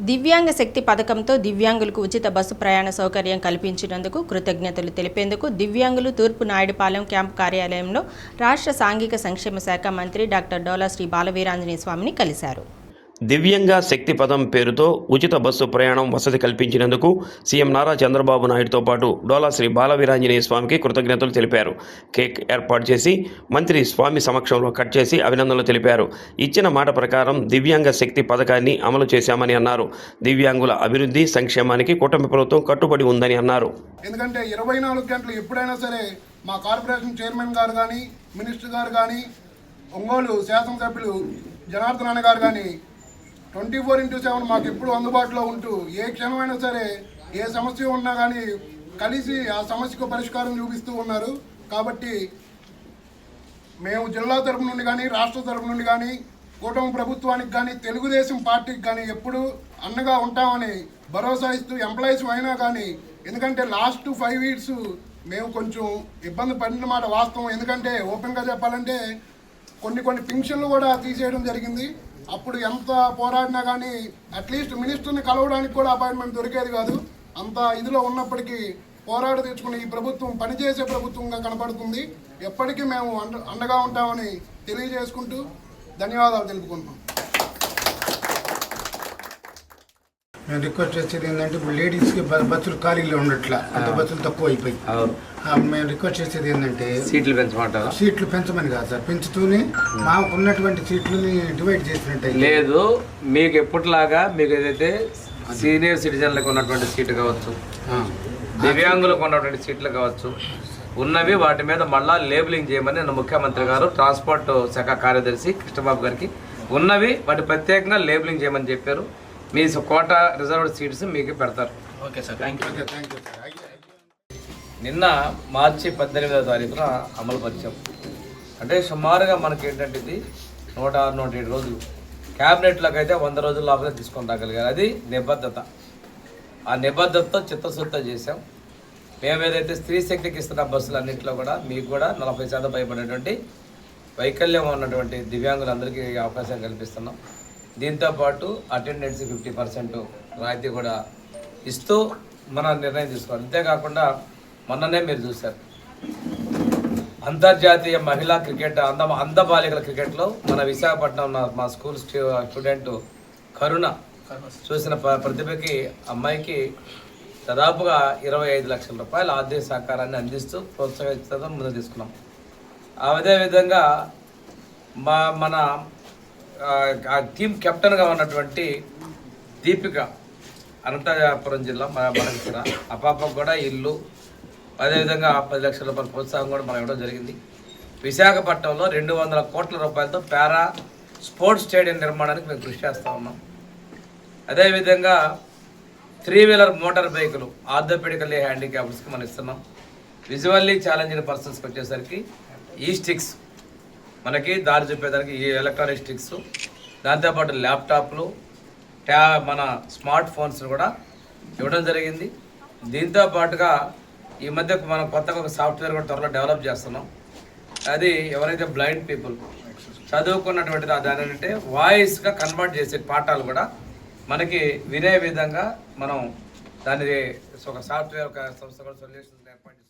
దివ్యాంగ శక్తి పథకంతో దివ్యాంగులకు ఉచిత బస్సు ప్రయాణ సౌకర్యం కల్పించినందుకు కృతజ్ఞతలు తెలిపేందుకు దివ్యాంగులు తూర్పు నాయుడుపాలెం క్యాంపు కార్యాలయంలో రాష్ట్ర సాంఘిక సంక్షేమ శాఖ మంత్రి డాక్టర్ డోలా శ్రీ బాలవీరాంజనేయ స్వామిని కలిశారు. దివ్యాంగ శక్తి పథం పేరుతో ఉచిత బస్సు ప్రయాణం వసతి కల్పించినందుకు సీఎం నారా చంద్రబాబు నాయుడుతో పాటు డోలా శ్రీ బాలవీరాంజనేయ స్వామికి కృతజ్ఞతలు తెలిపారు. కేక్ ఏర్పాటు చేసి మంత్రి స్వామి సమక్షంలో కట్ చేసి అభినందనలు తెలిపారు. ఇచ్చిన మాట ప్రకారం దివ్యాంగ శక్తి పథకాన్ని అమలు చేశామని అన్నారు. దివ్యాంగుల అభివృద్ధి సంక్షేమానికి కూటమి ప్రభుత్వం కట్టుబడి ఉందని అన్నారు. ఎందుకంటే 24 గంటలు ఎప్పుడైనా సరే మా కార్పొరేషన్ చైర్మన్ గారు కానీ, మినిస్టర్ గారు కానీ, ఒంగోలు శాసనసభ్యులు జనార్దన్ అన్న గారు కానీ 24/7 మాకు ఎప్పుడు అందుబాటులో ఉంటూ ఏ క్షణమైనా సరే ఏ సమస్య ఉన్నా కానీ కలిసి ఆ సమస్యకు పరిష్కారం చూపిస్తూ ఉన్నారు. కాబట్టి మేము జిల్లా తరపు నుండి కానీ, రాష్ట్ర తరపు నుండి కానీ, కూటమి ప్రభుత్వానికి కానీ, తెలుగుదేశం పార్టీకి కానీ ఎప్పుడు అండగా ఉంటామని భరోసా ఇస్తూ ఎంప్లాయీస్ అయినా కానీ, ఎందుకంటే లాస్ట్ 5 ఇయర్స్ మేము కొంచెం ఇబ్బంది పడిన మాట వాస్తవం. ఎందుకంటే ఓపెన్గా చెప్పాలంటే కొన్ని పెన్షన్లు కూడా తీసేయడం జరిగింది. అప్పుడు ఎంత పోరాడినా కానీ అట్లీస్ట్ మినిస్టర్ని కలవడానికి కూడా అపాయింట్మెంట్ దొరికేది కాదు. అంత ఇదిలో ఉన్నప్పటికీ పోరాడి తెచ్చుకుని ఈ ప్రభుత్వం పనిచేసే ప్రభుత్వంగా కనపడుతుంది. ఎప్పటికీ మేము అండగా ఉంటామని తెలియజేసుకుంటూ ధన్యవాదాలు తెలుపుకుంటున్నాం. మేము రిక్వెస్ట్ చేసేది ఏంటంటే ఇప్పుడు లేడీస్కి బస్సులు ఖాళీలో ఉండట్లా, అంత బస్సులు తక్కువ అయిపోయి. మేము రిక్వెస్ట్ చేసేది ఏంటంటే సీట్లు పెంచమంటారు. సీట్లు పెంచమని కాదు సార్, పెంచుతూనే మాకు ఉన్నటువంటి సీట్లని డివైడ్ చేసినట్టు లేదు. మీకు ఎప్పటిలాగా మీకు ఏదైతే సీనియర్ సిటిజన్లకు ఉన్నటువంటి సీట్లు కావచ్చు, దివ్యాంగులకు ఉన్నటువంటి సీట్లు కావచ్చు, ఉన్నవి వాటి మీద మళ్ళా లేబులింగ్ చేయమని నేను ముఖ్యమంత్రి గారు ట్రాన్స్పోర్ట్ శాఖ కార్యదర్శి కృష్ణబాబు గారికి ఉన్నవి వాటి ప్రత్యేకంగా లేబులింగ్ చేయమని చెప్పారు. మీ కోట రిజర్వ్డ్ సీట్స్ మీకు పెడతారు. Okay sir, thank you. నిన్న మార్చి 18వ తారీఖున అమలు పరిచాం. అంటే సుమారుగా మనకి ఏంటంటే ఇది 106-107 రోజులు. క్యాబినెట్లోకి అయితే 100 రోజుల లోపలే తీసుకొని రాగలిగారు. అది నిబద్ధత. ఆ నిబద్ధతతో చిత్తశుద్ధి చేశాం. మేము ఏదైతే స్త్రీ శక్తికి ఇస్తున్న బస్సులు అన్నింటిలో కూడా మీకు కూడా 40% పైబడినటువంటి వైకల్యం ఉన్నటువంటి దివ్యాంగులందరికీ అవకాశం కల్పిస్తున్నాం. దీంతోపాటు అటెండెన్స్ 50% రాయితీ కూడా ఇస్తూ మన నిర్ణయం తీసుకోవాలి. అంతేకాకుండా మొన్ననే మీరు చూశారు అంతర్జాతీయ మహిళా క్రికెట్ అంద బాలికల క్రికెట్లో మన విశాఖపట్నం మా స్కూల్ స్టూడెంట్ కరుణ చూసిన ప్రతిభకి అమ్మాయికి దాదాపుగా 25 లక్షల రూపాయల ఆర్థిక సహకారాన్ని అందిస్తూ ప్రోత్సహించడం ముందు తీసుకున్నాం. అదేవిధంగా మన టీం కెప్టెన్గా ఉన్నటువంటి దీపిక అనంతపురం జిల్లా మనకి ఆ పాపకు కూడా ఇల్లు, అదేవిధంగా 10 లక్షల రూపాయల ప్రోత్సాహం కూడా మనం ఇవ్వడం జరిగింది. విశాఖపట్నంలో 200 కోట్ల రూపాయలతో పారా స్పోర్ట్స్ స్టేడియం నిర్మాణానికి మేము కృషి చేస్తూ ఉన్నాం. అదేవిధంగా 3-వీలర్ మోటార్ బైకులు ఆర్థోపెడికల్లీ హ్యాండిక్యాప్డ్స్కి మనం ఇస్తున్నాం. విజువల్లీ ఛాలెంజ్డ్ పర్సన్స్కి వచ్చేసరికి ఈ స్టిక్స్ మనకి దారి చూపేదానికి ఈ ఎలక్ట్రానిక్ స్టిక్స్, దాంతోపాటు ల్యాప్టాప్లు, మన స్మార్ట్ ఫోన్స్ కూడా ఇవ్వడం జరిగింది. దీంతో పాటుగా ఈ మధ్య మనం కొత్తగా ఒక సాఫ్ట్వేర్ కూడా త్వరలో డెవలప్ చేస్తున్నాం. అది ఎవరైతే బ్లైండ్ పీపుల్ చదువుకున్నటువంటిది దాని అంటే వాయిస్గా కన్వర్ట్ చేసే పాఠాలు కూడా మనకి వినే విధంగా మనం దాన్ని ఒక సాఫ్ట్వేర్ ఒక సంస్థ కూడా సొల్యూషన్ ఏర్పాటు